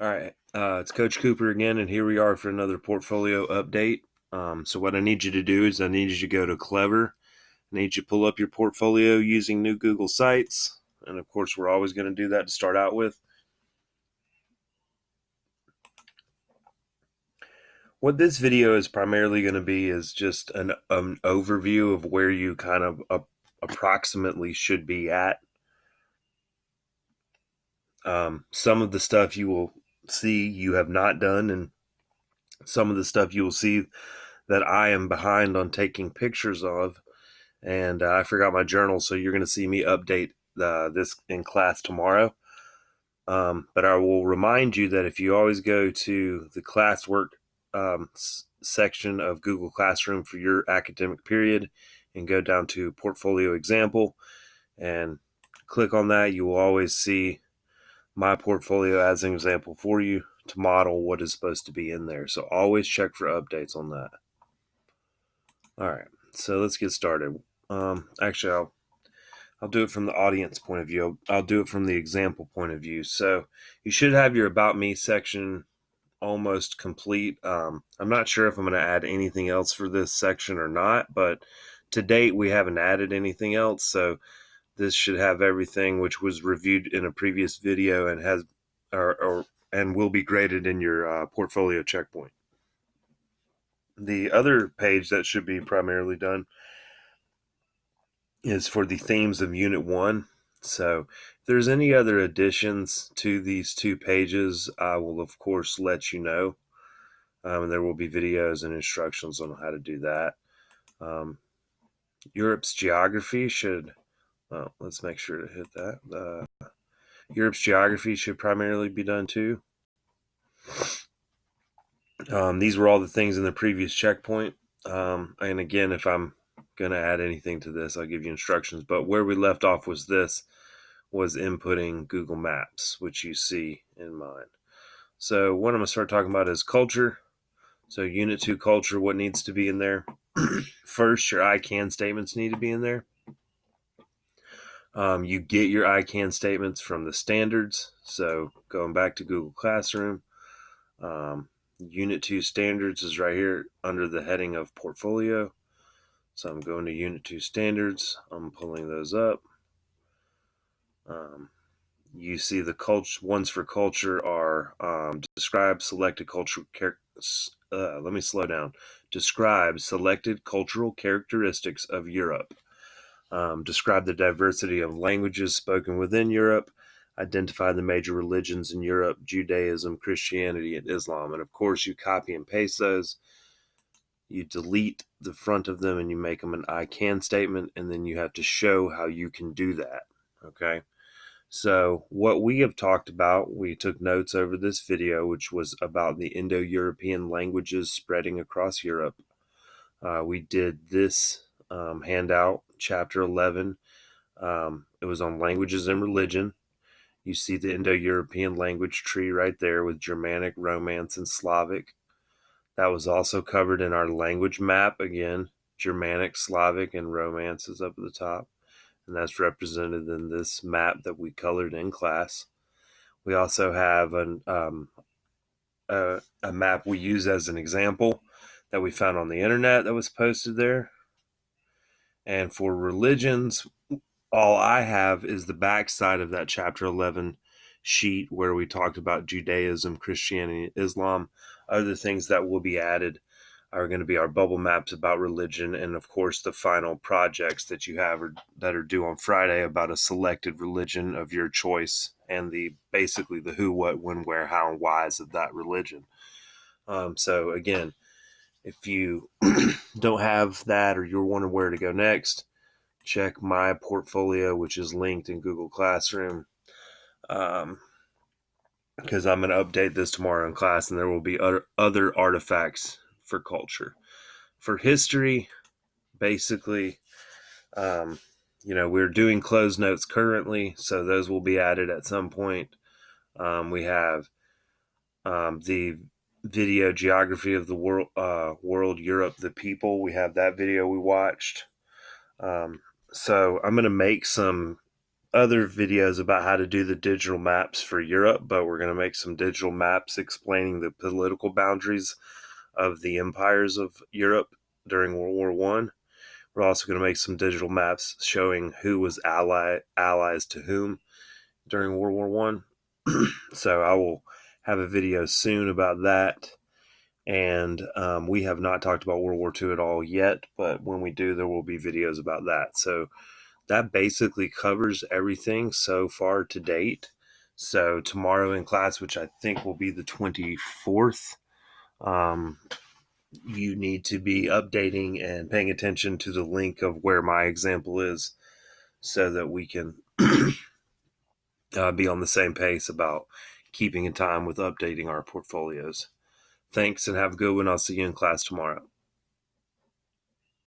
All right, it's Coach Cooper again, and here we are for another portfolio update. So what I need you to do is I need you to go to Clever. I need you to pull up your portfolio using new Google Sites, and of course we're always going to do that to start out with. What this video is primarily going to be is just an overview of where you kind of approximately should be at. Some of the stuff you will see you have not done, and some of the stuff you will see that I am behind on taking pictures of. And I forgot my journal, so you're going to see me update this in class tomorrow. But I will remind you that if you always go to the classwork section of Google Classroom for your academic period and go down to portfolio example and click on that, you will always see my portfolio as an example for you to model what is supposed to be in there. So always check for updates on that. All right, so let's get started. Actually, I'll do it from the audience point of view. I'll do it from the example point of view. So you should have your About Me section almost complete. I'm not sure if I'm going to add anything else for this section or not, but to date we haven't added anything else. So this should have everything which was reviewed in a previous video and has and will be graded in your portfolio checkpoint. The other page that should be primarily done is for the themes of Unit 1. So if there's any other additions to these two pages, I will, of course, let you know. And there will be videos and instructions on how to do that. Europe's geography should, well, let's make sure to hit that. Europe's geography should primarily be done too. These were all the things in the previous checkpoint. And again, if I'm going to add anything to this, I'll give you instructions. But where we left off was inputting Google Maps, which you see in mine. So what I'm going to start talking about is culture. So Unit 2 culture, what needs to be in there? First, your I can statements need to be in there. You get your I can statements from the standards. So going back to Google Classroom, Unit 2 standards is right here under the heading of portfolio. So I'm going to Unit 2 standards. I'm pulling those up. You see the ones for culture are describe selected cultural let me slow down. Describe selected cultural characteristics of Europe. Describe the diversity of languages spoken within Europe. Identify the major religions in Europe: Judaism, Christianity, and Islam. And of course, you copy and paste those. You delete the front of them and you make them an I can statement, and then you have to show how you can do that. Okay. So what we have talked about, we took notes over this video, which was about the Indo-European languages spreading across Europe. We did this handout, chapter 11. It was on languages and religion. You see the Indo-European language tree right there with Germanic, Romance, and Slavic. That was also covered in our language map. Again, Germanic, Slavic, and Romance is up at the top. And that's represented in this map that we colored in class. We also have a map we use as an example that we found on the internet that was posted there. And for religions, all I have is the back side of that chapter 11 sheet where we talked about Judaism, Christianity, Islam. Other things that will be added are going to be our bubble maps about religion, and of course the final projects that you have that are due on Friday about a selected religion of your choice and basically the who, what, when, where, how, and whys of that religion. So again, if you don't have that or you're wondering where to go next, check my portfolio, which is linked in Google Classroom, because I'm going to update this tomorrow in class, and there will be other artifacts for culture. For history, basically, we're doing closed notes currently, so those will be added at some point. We have the video geography of the world, Europe, the people. We have that video we watched. So I'm going to make some other videos about how to do the digital maps for Europe, but we're going to make some digital maps explaining the political boundaries of the empires of Europe during World War One. We're also going to make some digital maps showing who was allies to whom during World War One. So I will have a video soon about that. And we have not talked about World War II at all yet, but when we do, there will be videos about that. So that basically covers everything so far to date. So tomorrow in class, which I think will be the 24th, um, you need to be updating and paying attention to the link of where my example is so that we can be on the same pace about keeping in time with updating our portfolios. Thanks and have a good one. I'll see you in class tomorrow.